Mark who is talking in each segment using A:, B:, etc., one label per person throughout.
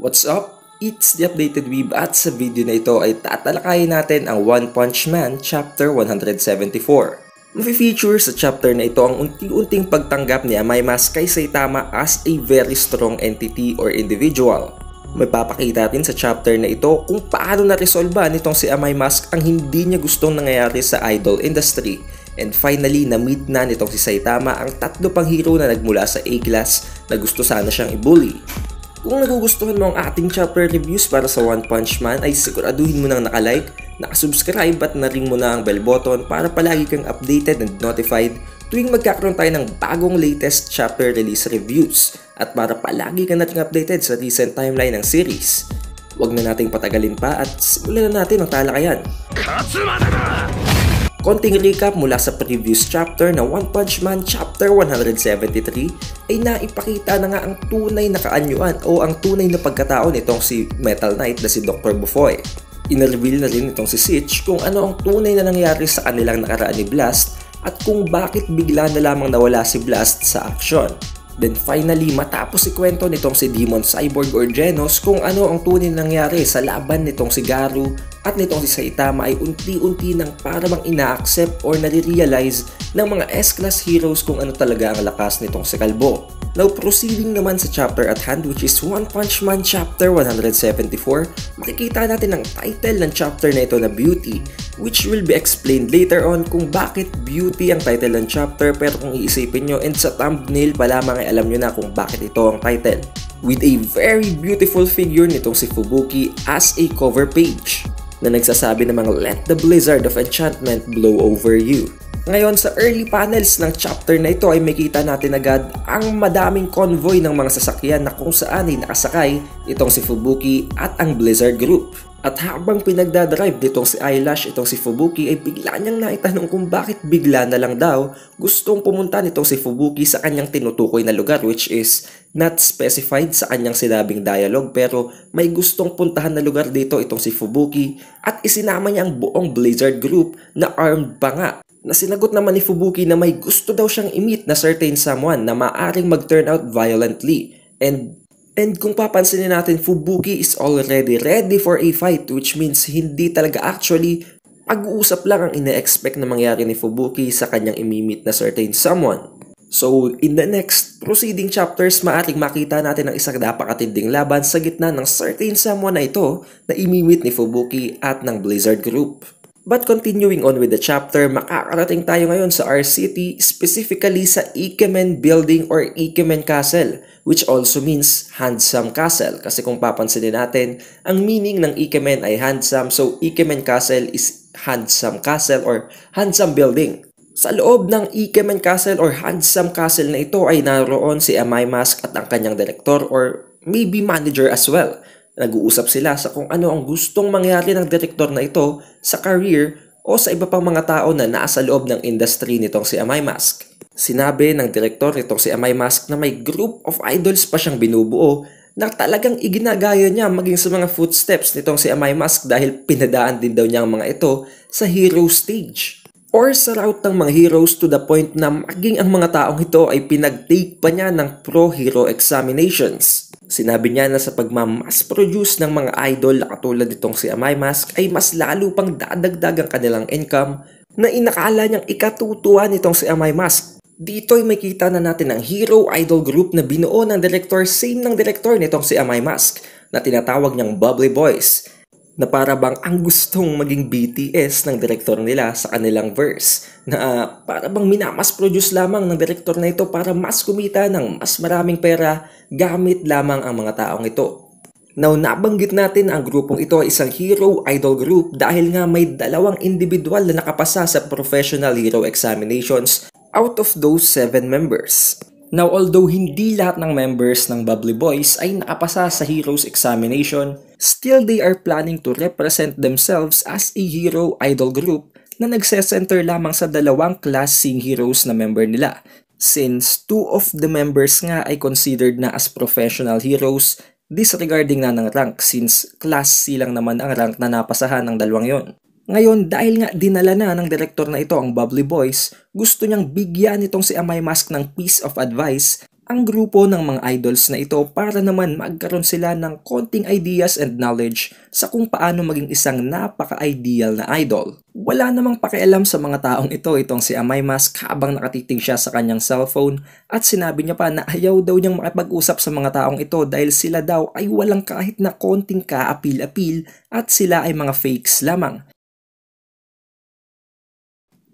A: What's up? It's the Updated Weeb at sa video na ito ay tatalakayin natin ang One Punch Man Chapter 174. Mafe-feature sa chapter na ito ang unti-unting pagtanggap ni Amay Mask kay Saitama as a very strong entity or individual. May papakita natin sa chapter na ito kung paano na-resolba nitong si Amay Mask ang hindi niya gustong nangyayari sa idol industry. And finally, na-meet na nitong si Saitama ang tatlo pang hero na nagmula sa A-Class na gusto sana siyang i-bully. Kung nagugustuhan mo ang ating chapter reviews para sa One Punch Man ay siguraduhin mo nang nakalike, nakasubscribe at na-ring mo na ang bell button para palagi kang updated and notified tuwing magkakaroon tayo ng bagong latest chapter release reviews at para palagi kang nating updated sa recent timeline ng series. Huwag na nating patagalin pa at simulan na natin ang talakayan. Konting recap mula sa previous chapter na One Punch Man Chapter 173 ay naipakita na nga ang tunay na kaanyuan o ang tunay na pagkatao nitong si Metal Knight na si Dr. Bufoy. Ina-reveal na rin itong si Sitch kung ano ang tunay na nangyari sa kanilang nakaraan ni Blast at kung bakit bigla na lamang nawala si Blast sa aksyon. Then finally, matapos ikwento nitong si Demon Cyborg or Genos kung ano ang tunay na nangyari sa laban nitong si Garou at nitong si Saitama ay unti-unti nang para bang ina-accept or nare-realize ng mga S-Class heroes kung ano talaga ang lakas nitong si Kalbo. Now proceeding naman sa chapter at hand which is One Punch Man Chapter 174, makikita natin ang title ng chapter na ito na Beauty, which will be explained later on kung bakit Beauty ang title ng chapter, pero kung iisipin nyo and sa thumbnail pa lamang ay alam nyo na kung bakit ito ang title. With a very beautiful figure nitong si Fubuki as a cover page na nagsasabi ng mga "Let the blizzard of enchantment blow over you." Ngayon sa early panels ng chapter na ito ay makita natin agad ang madaming convoy ng mga sasakyan na kung saan ay nakasakay itong si Fubuki at ang Blizzard Group. At habang pinagdadrive nitong si Eyelash itong si Fubuki ay bigla niyang naitanong kung bakit bigla na lang daw gustong pumunta nitong si Fubuki sa kanyang tinutukoy na lugar, which is not specified sa kanyang sinabing dialogue, pero may gustong puntahan na lugar dito itong si Fubuki at isinama niya ang buong Blizzard Group na armed pa nga. Na sinagot naman ni Fubuki na may gusto daw siyang i-meet na certain someone na maaring mag-turn out violently. And kung papansinin natin, Fubuki is already ready for a fight, which means hindi talaga actually pag-uusap lang ang ine-expect na mangyari ni Fubuki sa kanyang i-meet na certain someone. So in the next proceeding chapters, maaring makita natin ang isang napakatinding laban sa gitna ng certain someone na ito na i-meet ni Fubuki at ng Blizzard Group. But continuing on with the chapter, makakarating tayo ngayon sa R-City, specifically sa Ikemen Building or Ikemen Castle, which also means Handsome Castle. Kasi kung papansinin natin, ang meaning ng Ikemen ay handsome, so Ikemen Castle is Handsome Castle or Handsome Building. Sa loob ng Ikemen Castle or Handsome Castle na ito ay naroon si Amay Mask at ang kanyang director or maybe manager as well. Nag-uusap sila sa kung ano ang gustong mangyari ng direktor na ito sa career o sa iba pang mga tao na nasa loob ng industry nitong si Amay Mask. Sinabi ng direktor nitong si Amay Mask na may group of idols pa siyang binubuo na talagang iginagaya niya maging sa mga footsteps nitong si Amay Mask dahil pinadaan din daw niya ang mga ito sa hero stage or sa route ng mga heroes to the point na maging ang mga taong ito ay pinag-take pa niya ng pro-hero examinations. Sinabi niya na sa pagmamas produce ng mga idol na katulad nitong si Amay Mask ay mas lalo pang dadagdag ang kanilang income na inakala niyang ikatutuwa nitong si Amay Mask. Dito ay makita na natin ang hero idol group na binuo ng director, same ng director nitong si Amay Mask na tinatawag niyang Bubbly Boys, na para bang ang gustong maging BTS ng direktor nila sa kanilang verse, na para bang minamas produce lamang ng direktor na ito para mas kumita ng mas maraming pera gamit lamang ang mga taong ito. Now nabanggit natin ang grupong ito ay isang hero idol group dahil nga may dalawang individual na nakapasa sa professional hero examinations out of those 7 members. Now although hindi lahat ng members ng Bubbly Boys ay nakapasa sa Heroes Examination, still they are planning to represent themselves as a hero idol group na nagse-center lamang sa dalawang Class C heroes na member nila. Since 2 of the members nga ay considered na as professional heroes, disregarding na ng rank since Class C lang naman ang rank na napasahan ng dalawang yon. Ngayon, dahil nga dinala na ng direktor na ito ang Bubbly Boys, gusto niyang bigyan nitong si Amay Mask ng piece of advice ang grupo ng mga idols na ito para naman magkaroon sila ng konting ideas and knowledge sa kung paano maging isang napaka-ideal na idol. Wala namang pakialam sa mga taong ito itong si Amay Mask habang nakatitig siya sa kanyang cellphone at sinabi niya pa na ayaw daw niyang makipag-usap sa mga taong ito dahil sila daw ay walang kahit na konting ka-appeal-appeal at sila ay mga fakes lamang.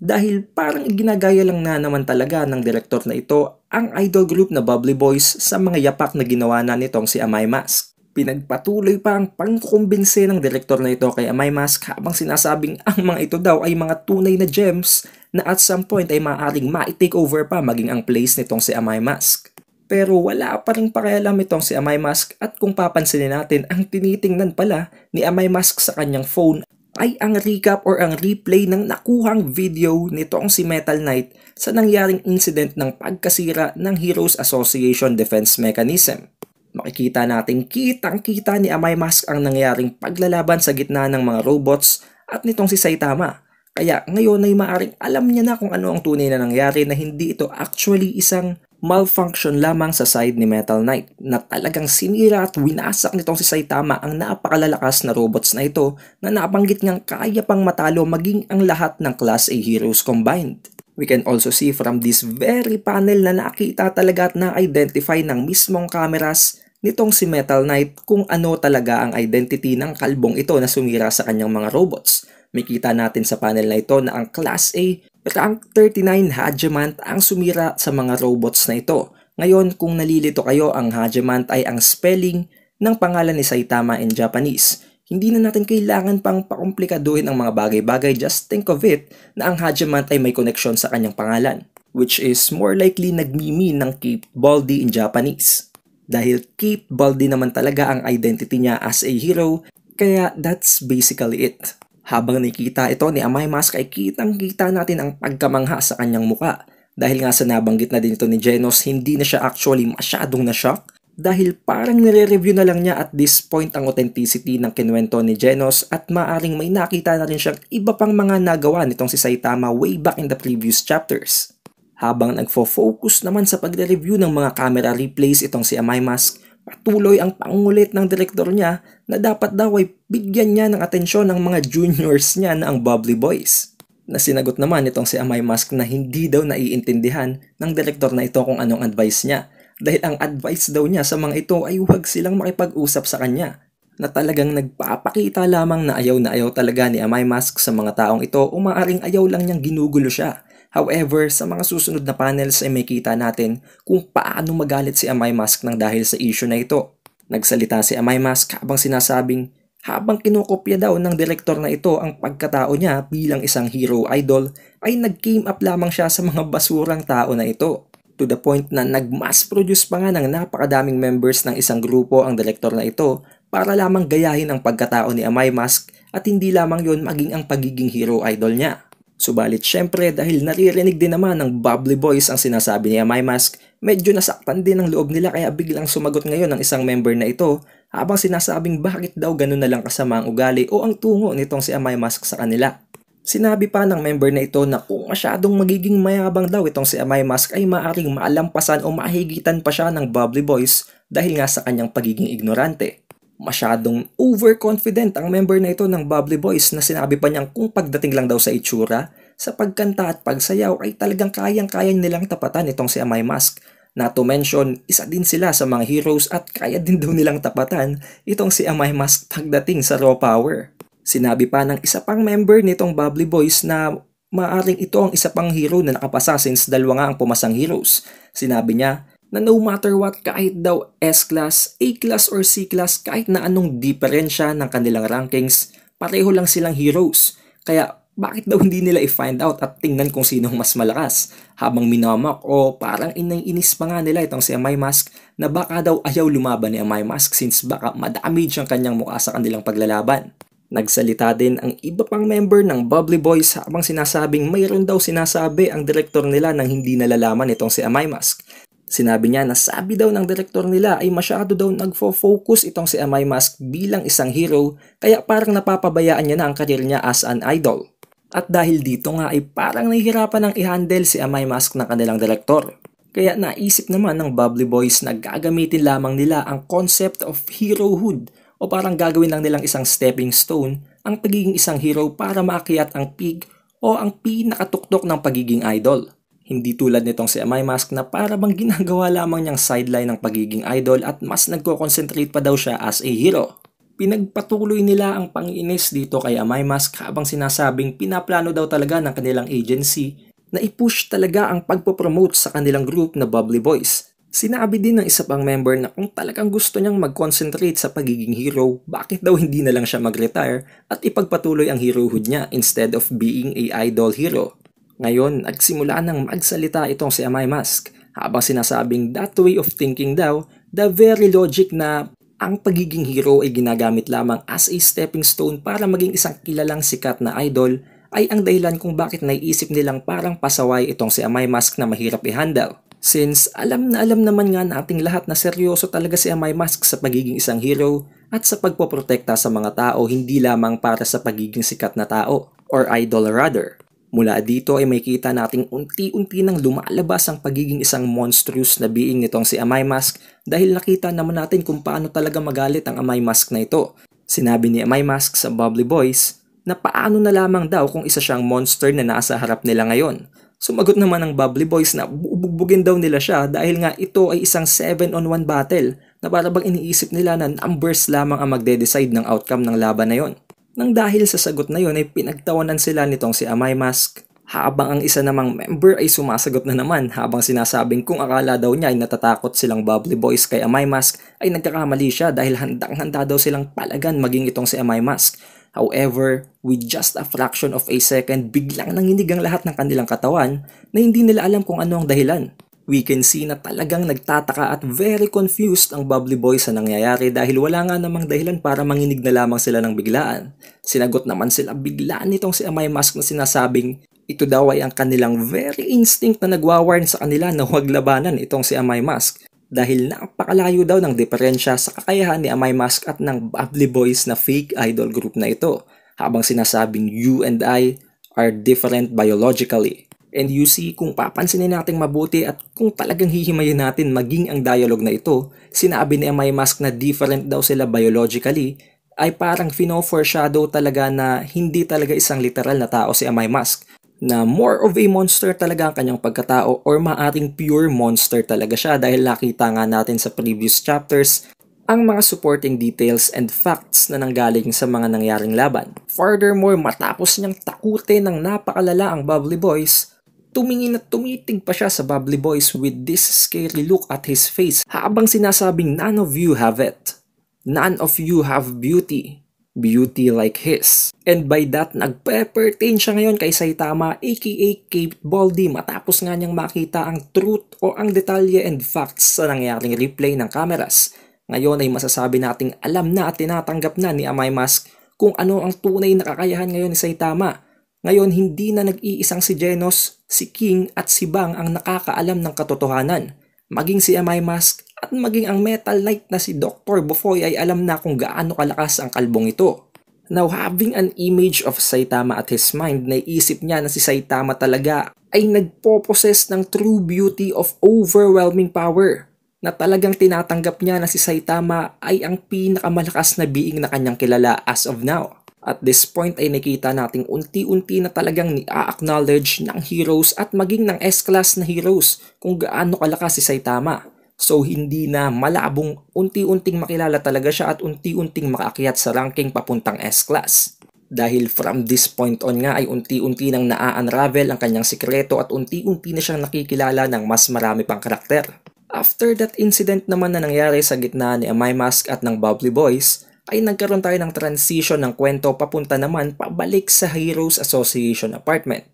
A: Dahil parang ginagaya lang na naman talaga ng direktor na ito ang idol group na Bubbly Boys sa mga yapak na ginawa na nitong si Amay Mask. Pinagpatuloy pa ang pangkukumbinse ng direktor na ito kay Amay Mask habang sinasabing ang mga ito daw ay mga tunay na gems na at some point ay maaaring ma-take over pa maging ang place nitong si Amay Mask. Pero wala pa rin pakialam itong si Amay Mask at kung papansinin natin ang tinitingnan pala ni Amay Mask sa kanyang phone ay ang recap or ang replay ng nakuhang video nitong si Metal Knight sa nangyaring incident ng pagkasira ng Heroes Association Defense Mechanism. Makikita natin kitang-kita ni Amay Mask ang nangyaring paglalaban sa gitna ng mga robots at nitong si Saitama. Kaya ngayon ay maaring alam niya na kung ano ang tunay na nangyari na hindi ito actually isang malfunction lamang sa side ni Metal Knight na talagang sinira at winasak nitong si Saitama ang napakalalakas na robots na ito na nabanggit niyang kaya pang matalo maging ang lahat ng Class A heroes combined. We can also see from this very panel na nakita talaga at na-identify ng mismong cameras nitong si Metal Knight kung ano talaga ang identity ng kalbong ito na sumira sa kanyang mga robots. Makita natin sa panel na ito na ang Class A Rank 39 Hajimant ang sumira sa mga robots na ito. Ngayon, kung nalilito kayo, ang Hajimant ay ang spelling ng pangalan ni Saitama in Japanese. Hindi na natin kailangan pang pakomplikaduhin ang mga bagay-bagay, just think of it na ang Hajimant ay may connection sa kanyang pangalan, which is more likely nagmimi ng Cape Baldy in Japanese. Dahil Cape Baldy naman talaga ang identity niya as a hero, kaya that's basically it. Habang nakikita ito ni Amay Mask ay kitang-kita natin ang pagkamangha sa kanyang muka. Dahil nga sa nabanggit na din ito ni Genos, hindi na siya actually masyadong na-shock. Dahil parang nire-review na lang niya at this point ang authenticity ng kinuwento ni Genos at maaring may nakita na rin siyang iba pang mga nagawa nitong si Saitama way back in the previous chapters. Habang nagfo-focus naman sa pagre-review ng mga camera replays itong si Amay Mask, patuloy ang pangulit ng direktor niya na dapat daw ay bigyan niya ng atensyon ng mga juniors niya na ang Bubbly Boys. Na sinagot naman itong si Amay Mask na hindi daw naiintindihan ng direktor na ito kung anong advice niya. Dahil ang advice daw niya sa mga ito ay huwag silang makipag-usap sa kanya. Na talagang nagpapakita lamang na ayaw talaga ni Amay Mask sa mga taong ito o maaaring ayaw lang niyang ginugulo siya. However, sa mga susunod na panels ay makita natin kung paano magalit si Amay Mask ng dahil sa issue na ito. Nagsalita si Amay Mask habang sinasabing habang kinukopya daw ng direktor na ito ang pagkatao niya bilang isang hero idol ay nag-came up lamang siya sa mga basurang tao na ito. To the point na nag-mass produce pa nga ng napakadaming members ng isang grupo ang direktor na ito para lamang gayahin ang pagkatao ni Amay Mask at hindi lamang yon maging ang pagiging hero idol niya. Subalit syempre dahil naririnig din naman ng Bubbly Boys ang sinasabi ni Amay Mask, medyo nasaktan din ang loob nila kaya biglang sumagot ngayon ng isang member na ito habang sinasabing bakit daw ganun na lang kasama ang ugali o ang tungo nitong si Amay Mask sa kanila. Sinabi pa ng member na ito na kung masyadong magiging mayabang daw itong si Amay Mask ay maaaring maalampasan o mahigitan pa siya ng Bubbly Boys dahil nga sa kanyang pagiging ignorante. Masyadong overconfident ang member na ito ng Bubbly Boys na sinabi pa niyang kung pagdating lang daw sa itsura, sa pagkanta at pagsayaw ay talagang kayang-kayang nilang tapatan itong si Amay Mask. Not to mention, isa din sila sa mga heroes at kaya din daw nilang tapatan itong si Amay Mask pagdating sa raw power. Sinabi pa ng isa pang member nitong Bubbly Boys na maaring ito ang isa pang hero na nakapasa since dalawa nga ang pumasang heroes. Sinabi niya na no matter what, kahit daw S-class, A-class or C-class, kahit na anong diferensya ng kanilang rankings, pareho lang silang heroes. Kaya bakit daw hindi nila i-find out at tingnan kung sinong mas malakas? Habang minamak o parang inainis pa nga nila itong si Amay Mask na baka daw ayaw lumaban ni Amay Mask since baka madamage ang kanyang mukha sa kanilang paglalaban. Nagsalita din ang iba pang member ng Bubbly Boys habang sinasabing mayroon daw sinasabi ang direktor nila nang hindi nalalaman itong si Amay Mask. Sinabi niya na sabi daw ng direktor nila ay masyado daw nagfo-focus itong si Amay Mask bilang isang hero kaya parang napapabayaan niya na ang karir niya as an idol. At dahil dito nga ay parang nahihirapan ng i-handle si Amay Mask ng kanilang direktor. Kaya naisip naman ng Bubbly Boys na gagamitin lamang nila ang concept of herohood o parang gagawin lang nilang isang stepping stone ang pagiging isang hero para maakyat ang peak o ang pinakatuktok ng pagiging idol. Hindi tulad nitong si Amay Mask na para bang ginagawa lamang niyang sideline ng pagiging idol at mas nagko-concentrate pa daw siya as a hero. Pinagpatuloy nila ang pangiinis dito kay Amay Mask habang sinasabing pinaplano daw talaga ng kanilang agency na i-push talaga ang pagpopromote sa kanilang group na Bubbly Boys. Sinabi din ng isa pang member na kung talagang gusto niyang mag-concentrate sa pagiging hero, bakit daw hindi na lang siya mag-retire at ipagpatuloy ang herohood niya instead of being a idol hero. Ngayon, nagsimula nang magsalita itong si Amay Mask habang sinasabing that way of thinking daw, the very logic na ang pagiging hero ay ginagamit lamang as a stepping stone para maging isang kilalang sikat na idol ay ang dahilan kung bakit naiisip nilang parang pasaway itong si Amay Mask na mahirap i-handle. Since alam naman nga nating lahat na seryoso talaga si Amay Mask sa pagiging isang hero at sa pagpoprotekta sa mga tao hindi lamang para sa pagiging sikat na tao or idol rather. Mula dito ay may kita nating unti-unti nang lumalabas ang pagiging isang monstrous na being nitong si Amay Mask dahil nakita naman natin kung paano talaga magalit ang Amay Mask na ito. Sinabi ni Amay Mask sa Bubbly Boys na paano na lamang daw kung isa siyang monster na nasa harap nila ngayon. Sumagot naman ng Bubbly Boys na bubugbugin daw nila siya dahil nga ito ay isang 7-on-1 battle na para bang iniisip nila na numbers lamang ang magde-decide ng outcome ng laban na yon. Nang dahil sa sagot na yon ay pinagtawanan sila nitong si Amay Mask habang ang isa namang member ay sumasagot na naman habang sinasabing kung akala daw niya ay natatakot silang Bubbly Boys kay Amay Mask ay nagkakamali siya dahil handang-handa daw silang palagan maging itong si Amay Mask. However, with just a fraction of a second, biglang nanginig ang lahat ng kanilang katawan na hindi nila alam kung ano ang dahilan. We can see na talagang nagtataka at very confused ang Bubbly Boys sa nangyayari dahil wala nga namang dahilan para manginig na lamang sila ng biglaan. Sinagot naman sila biglaan nitong si Amay Mask na sinasabing ito daw ay ang kanilang very instinct na nagwawarn sa kanila na huwag labanan itong si Amay Mask. Dahil napakalayo daw ng diferensya sa kakayahan ni Amay Mask at ng Bubbly Boys na fake idol group na ito habang sinasabing you and I are different biologically. And you see, kung papansinin natin mabuti at kung talagang hihimayin natin maging ang dialogue na ito, sinabi ni Amay Mask na different daw sila biologically ay parang fino-foreshadow talaga na hindi talaga isang literal na tao si Amay Mask. Na more of a monster talaga ang kanyang pagkatao or maaring pure monster talaga siya dahil nakita nga natin sa previous chapters ang mga supporting details and facts na nanggaling sa mga nangyaring laban. Furthermore, matapos niyang takutin ng napakalala ang Bubbly Boys, tumingin at tumitig pa siya sa Bubbly Boys with this scary look at his face habang sinasabing none of you have it. None of you have beauty. Beauty like his. And by that, nagpe-pertain siya ngayon kay Saitama aka Cape Baldy matapos nga niyang makita ang truth o ang detalye and facts sa nangyaring replay ng cameras. Ngayon ay masasabi nating alam na at tinatanggap na ni Amay Mask kung ano ang tunay na kakayahan ngayon ni Saitama. Ngayon hindi na nag-iisang si Genos, si King at si Bang ang nakakaalam ng katotohanan. Maging si Amay Mask at maging ang Metal Knight na si Dr. Bufoy ay alam na kung gaano kalakas ang kalbong ito. Now having an image of Saitama at his mind, naisip niya na si Saitama talaga ay nagpo-possess ng true beauty of overwhelming power. Na talagang tinatanggap niya na si Saitama ay ang pinakamalakas na being na kanyang kilala as of now. At this point ay nakita nating unti-unti na talagang ni-acknowledge ng heroes at maging ng S-class na heroes kung gaano kalakas si Saitama. So hindi na malabong unti-unting makilala talaga siya at unti-unting makaakyat sa ranking papuntang S-class. Dahil from this point on nga ay unti-unti nang naa-unravel ang kanyang sikreto at unti-unti na siyang nakikilala ng mas marami pang karakter. After that incident naman na nangyari sa gitna ni Amay Mask at ng Bubbly Boys, ay nagkaroon tayo ng transition ng kwento papunta naman pabalik sa Heroes Association apartment.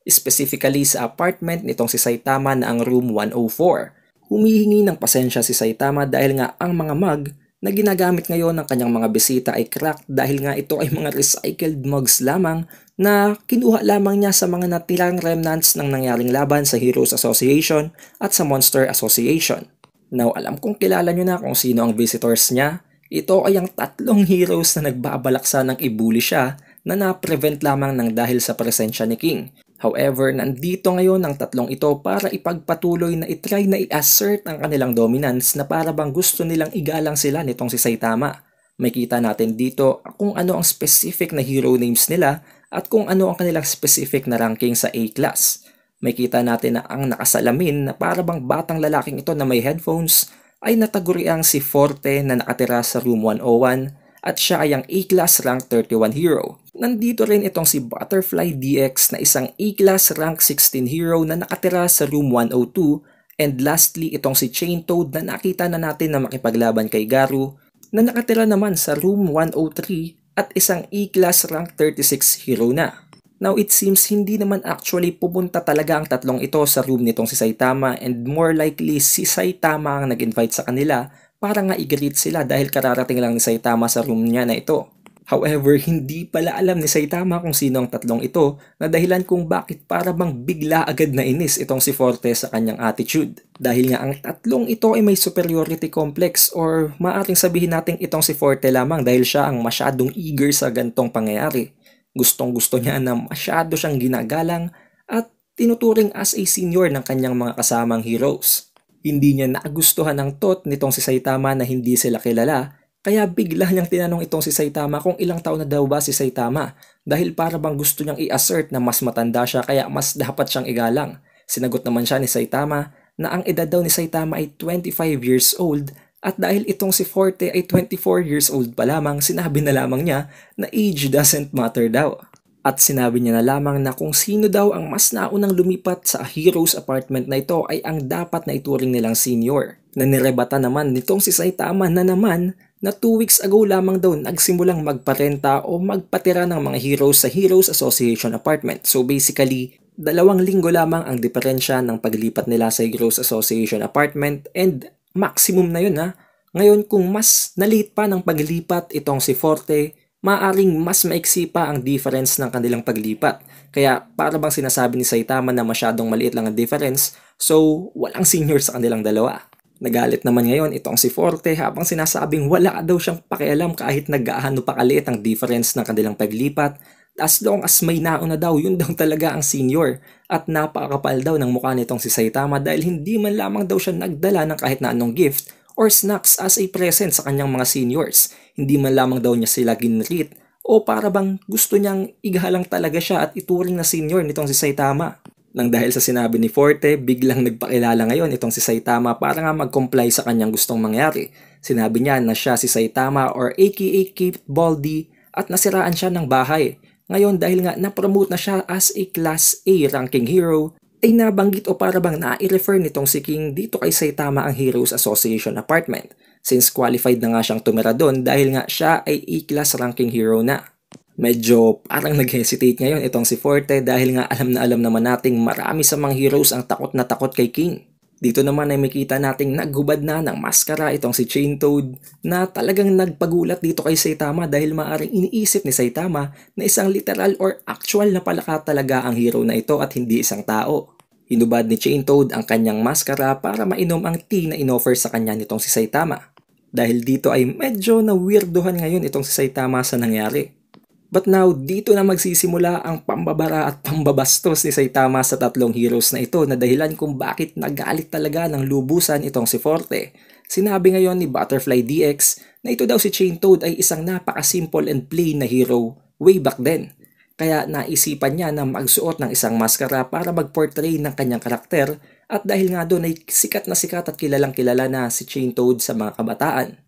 A: Specifically sa apartment nitong si Saitama na ang room 104. Humihingi ng pasensya si Saitama dahil nga ang mga mug na ginagamit ngayon ng kanyang mga bisita ay cracked dahil nga ito ay mga recycled mugs lamang na kinuha lamang niya sa mga natirang remnants ng nangyaring laban sa Heroes Association at sa Monster Association. Now alam kong kilala nyo na kung sino ang visitors niya. Ito ay ang tatlong heroes na nagbabalaksa ng ibuli siya na na-prevent lamang ng dahil sa presensya ni King. However, nandito ngayon ang tatlong ito para ipagpatuloy na itry na i-assert ang kanilang dominance na para bang gusto nilang igalang sila nitong si Saitama. May kita natin dito kung ano ang specific na hero names nila at kung ano ang kanilang specific na ranking sa A-class. May kita natin na ang nakasalamin na para bang batang lalaking ito na may headphones ay nataguriang si Forte na nakatira sa room 101 at siya ay ang A-class rank 31 hero. Nandito rin itong si Butterfly DX na isang A-class rank 16 hero na nakatira sa room 102 and lastly itong si Chain Toad na nakita na natin na makipaglaban kay Garu na nakatira naman sa room 103 at isang A-class rank 36 hero na. Now it seems hindi naman actually pupunta talaga ang tatlong ito sa room nitong si Saitama and more likely si Saitama ang nag-invite sa kanila para nga i-greet sila dahil kararating lang ni Saitama sa room niya na ito. However, hindi pala alam ni Saitama kung sino ang tatlong ito na dahilan kung bakit para bang bigla agad na inis itong si Forte sa kanyang attitude. Dahil nga ang tatlong ito ay may superiority complex or maaaring sabihin natin itong si Forte lamang dahil siya ang masyadong eager sa gantong pangyayari. Gustong-gusto niya na masyado siyang ginagalang at tinuturing as a senior ng kanyang mga kasamang heroes. Hindi niya nagustuhan ang thought nitong si Saitama na hindi sila kilala. Kaya bigla niyang tinanong itong si Saitama kung ilang taon na daw ba si Saitama dahil para bang gusto niyang i-assert na mas matanda siya kaya mas dapat siyang igalang. Sinagot naman siya ni Saitama na ang edad daw ni Saitama ay 25 years old at dahil itong si Forte ay 24 years old pa lamang, sinabi na lamang niya na age doesn't matter daw. At sinabi niya na lamang na kung sino daw ang mas naunang lumipat sa Heroes apartment na ito ay ang dapat na ituring nilang senior. Nanirebata naman nitong si Saitama na naman na 2 weeks ago lamang daw nagsimulang magparenta o magpatira ng mga heroes sa Heroes Association apartment. So basically, 2 linggo lamang ang diferensya ng paglipat nila sa Heroes Association apartment and maximum na yun ha. Ngayon kung mas na-late pa ng paglipat itong si Forte, maaring mas maiksi pa ang difference ng kanilang paglipat. Kaya para bang sinasabi ni Saitama na masyadong maliit lang ang difference, so walang senior sa kanilang dalawa. Nagalit naman ngayon itong si Forte habang sinasabing wala daw siyang pakialam kahit nag-aano pa kaliit ang difference ng kanilang paglipat. As long as may nauna daw, yun daw talaga ang senior. At napakakapal daw ng mukha nitong si Saitama dahil hindi man lamang daw siya nagdala ng kahit na anong gift or snacks as a present sa kanyang mga seniors. Hindi man lamang daw niya sila ginreat o para bang gusto niyang igahalang talaga siya at ituring na senior nitong si Saitama. Nang dahil sa sinabi ni Forte, biglang nagpakilala ngayon itong si Saitama para nga mag-comply sa kanyang gustong mangyari. Sinabi niya na siya si Saitama or aka Kate Baldy at nasiraan siya ng bahay. Ngayon dahil nga na-promote na siya as a Class A ranking hero, ay nabanggit o para bang na-i-refer nitong si King dito kay Saitama ang Heroes Association apartment since qualified na nga siyang tumira doon dahil nga siya ay A-class ranking hero na. Medyo parang nag-hesitate ngayon itong si Forte dahil nga alam na alam naman nating marami sa mga heroes ang takot na takot kay King. Dito naman ay makita nating naghubad na ng maskara itong si Chain Toad na talagang nagpagulat dito kay Saitama dahil maaring iniisip ni Saitama na isang literal or actual na palaka talaga ang hero na ito at hindi isang tao. Hinubad ni Chain Toad ang kanyang maskara para mainom ang tea na inoffer sa kanya nitong si Saitama. Dahil dito ay medyo na-weirdohan ngayon itong si Saitama sa nangyari. But now, dito na magsisimula ang pambabara at pambabastos ni Saitama sa tatlong heroes na ito na dahilan kung bakit nagalit talaga ng lubusan itong si Forte. Sinabi ngayon ni Butterfly DX na ito daw si Chain Toad ay isang napaka-simple and plain na hero way back then. Kaya naisipan niya na magsuot ng isang maskara para mag-portray ng kanyang karakter at dahil nga doon ay sikat at kilalang kilala na si Chain Toad sa mga kabataan.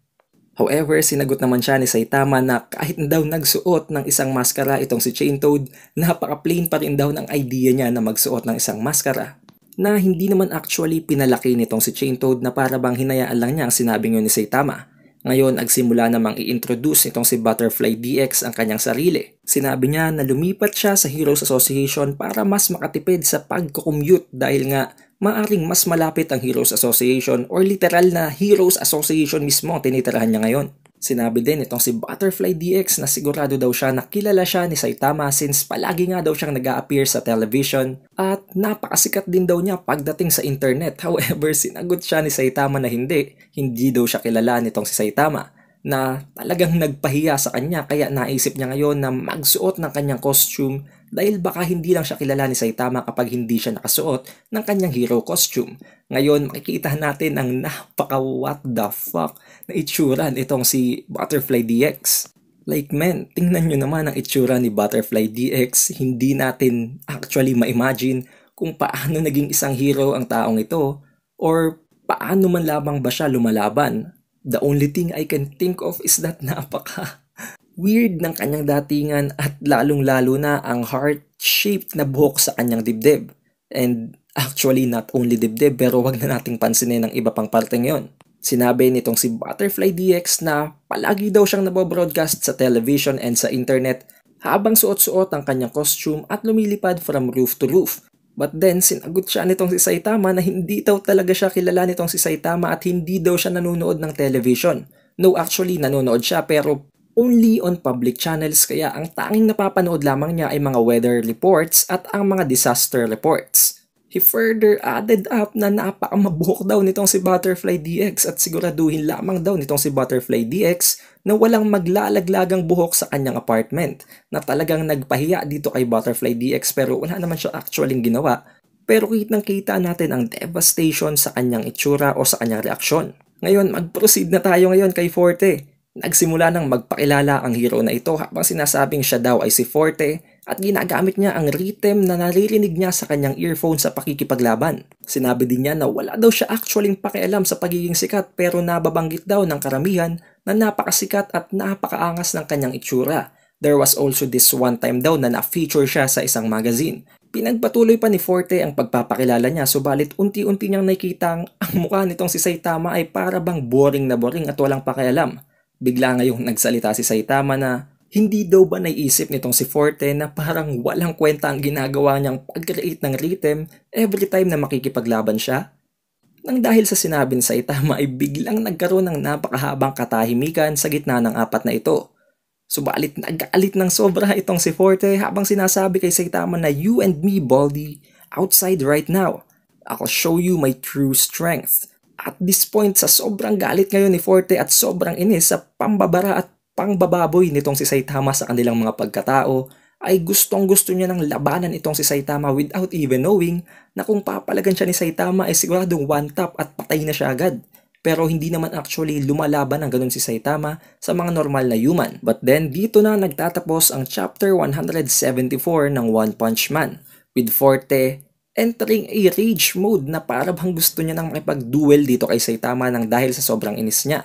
A: However, sinagot naman siya ni Saitama na kahit daw nagsuot ng isang maskara itong si Chain Toad, napaka-plain pa rin daw ng idea niya na magsuot ng isang maskara. Na hindi naman actually pinalaki nitong si Chain Toad na para bang hinayaan lang niya ang sinabing yun ni Saitama. Ngayon, nagsimula namang i-introduce nitong si Butterfly DX ang kanyang sarili. Sinabi niya na lumipat siya sa Heroes Association para mas makatipid sa pag-commute dahil nga maaring mas malapit ang Heroes Association or literal na Heroes Association mismo ang tinitirahan niya ngayon. Sinabi din itong si Butterfly DX na sigurado daw siya na kilala siya ni Saitama since palagi nga daw siyang nag-a-appear sa television at napakasikat din daw niya pagdating sa internet. However, sinagot siya ni Saitama na hindi daw siya kilala nitong si Saitama na talagang nagpahiya sa kanya kaya naisip niya ngayon na magsuot ng kanyang costume dahil baka hindi lang siya kilala ni Saitama kapag hindi siya nakasuot ng kanyang hero costume. Ngayon makikita natin ang napaka what the fuck na itsura nitong si Butterfly DX. Like men, tingnan nyo naman ang itsura ni Butterfly DX, hindi natin actually ma-imagine kung paano naging isang hero ang taong ito or paano man lamang ba siya lumalaban. The only thing I can think of is that napaka weird ng kanyang datingan at lalong-lalo na ang heart-shaped na buhok sa kanyang dibdib. And actually not only dibdib pero wag na nating pansinin ang iba pang parte ngayon. Sinabi nitong si Butterfly DX na palagi daw siyang nabobroadcast sa television and sa internet habang suot-suot ang kanyang costume at lumilipad from roof to roof. But then sinagot siya nitong si Saitama na hindi daw talaga siya kilala nitong si Saitama at hindi daw siya nanonood ng television. No, actually nanonood siya pero only on public channels, kaya ang tanging napapanood lamang niya ay mga weather reports at ang mga disaster reports. He further added up na napakamabuhok daw nitong si Butterfly DX at siguraduhin lamang daw nitong si Butterfly DX na walang maglalaglagang buhok sa kanyang apartment, na talagang nagpahiya dito kay Butterfly DX pero wala naman siya actually ginawa. Pero kitang-kita natin ang devastation sa kanyang itsura o sa kanyang reaksyon. Ngayon, mag-proceed na tayo ngayon kay Forte. Nagsimula nang magpakilala ang hero na ito habang sinasabing siya daw ay si Forte at ginagamit niya ang rhythm na naririnig niya sa kanyang earphone sa pakikipaglaban. Sinabi din niya na wala daw siya actually pakialam sa pagiging sikat pero nababanggit daw ng karamihan na napakasikat at napakaangas ng kanyang itsura. There was also this one time daw na na-feature siya sa isang magazine. Pinagpatuloy pa ni Forte ang pagpapakilala niya, subalit unti-unti niyang nakikitang ang mukha nitong si Saitama ay para bang boring na boring at walang pakialam. Bigla ngayong nagsalita si Saitama na hindi daw ba naiisip nitong si Forte na parang walang kwenta ang ginagawa niyang pag-create ng rhythm every time na makikipaglaban siya? Nang dahil sa sinabi ni Saitama ay biglang nagkaroon ng napakahabang katahimikan sa gitna ng apat na ito. Subalit nag-aalit ng sobra itong si Forte habang sinasabi kay Saitama na you and me, Baldy, outside right now. I'll show you my true strength. At this point, sa sobrang galit ngayon ni Forte at sobrang inis sa pambabara at pangbababoy nitong si Saitama sa kanilang mga pagkatao, ay gustong-gusto niya ng labanan itong si Saitama without even knowing na kung papalagan siya ni Saitama ay siguradong one tap at patay na siya agad. Pero hindi naman actually lumalaban ng ganun si Saitama sa mga normal na human. But then, dito na nagtatapos ang chapter 174 ng One Punch Man, with Forte entering a rage mode na para bang gusto niya nang makipag-duel dito kay Saitama nang dahil sa sobrang inis niya.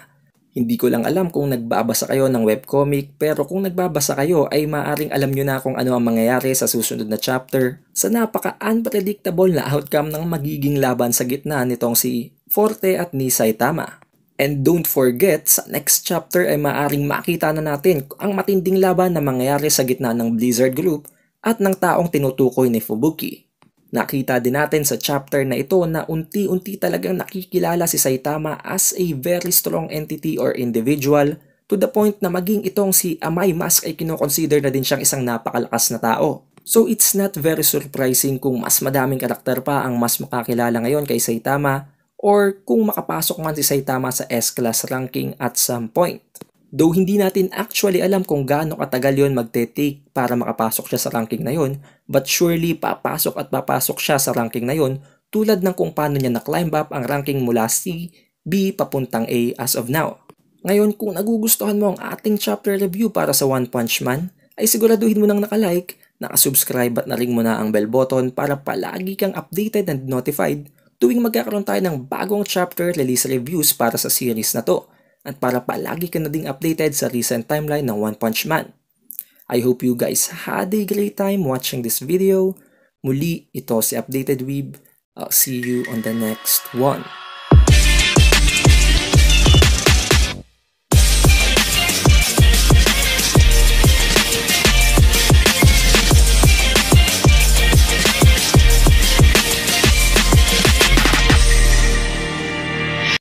A: Hindi ko lang alam kung nagbabasa kayo ng webcomic, pero kung nagbabasa kayo ay maaring alam nyo na kung ano ang mangyayari sa susunod na chapter sa napaka-unpredictable na outcome ng magiging laban sa gitna nitong si Forte at ni Saitama. And don't forget, sa next chapter ay maaring makita na natin ang matinding laban na mangyayari sa gitna ng Blizzard Group at ng taong tinutukoy ni Fubuki. Nakita din natin sa chapter na ito na unti-unti talagang nakikilala si Saitama as a very strong entity or individual to the point na maging itong si Amai Mask ay kinoconsider na din siyang isang napakalakas na tao. So it's not very surprising kung mas madaming karakter pa ang mas makakilala ngayon kay Saitama or kung makapasok man si Saitama sa S-Class ranking at some point. Though hindi natin actually alam kung gaano katagal yon magte-take para makapasok siya sa ranking na yon, but surely papasok at papasok siya sa ranking na yon tulad ng kung paano niya na-climb up ang ranking mula C, B papuntang A as of now. Ngayon, kung nagugustuhan mo ang ating chapter review para sa One Punch Man, ay siguraduhin mo nang nakalike, nakasubscribe at na-ring mo na ang bell button para palagi kang updated and notified tuwing magkakaroon tayo ng bagong chapter release reviews para sa series na to. At para palagi ka na ding updated sa recent timeline ng One Punch Man. I hope you guys had a great time watching this video. Muli, ito si Updated Weeb. I'll see you on the next one.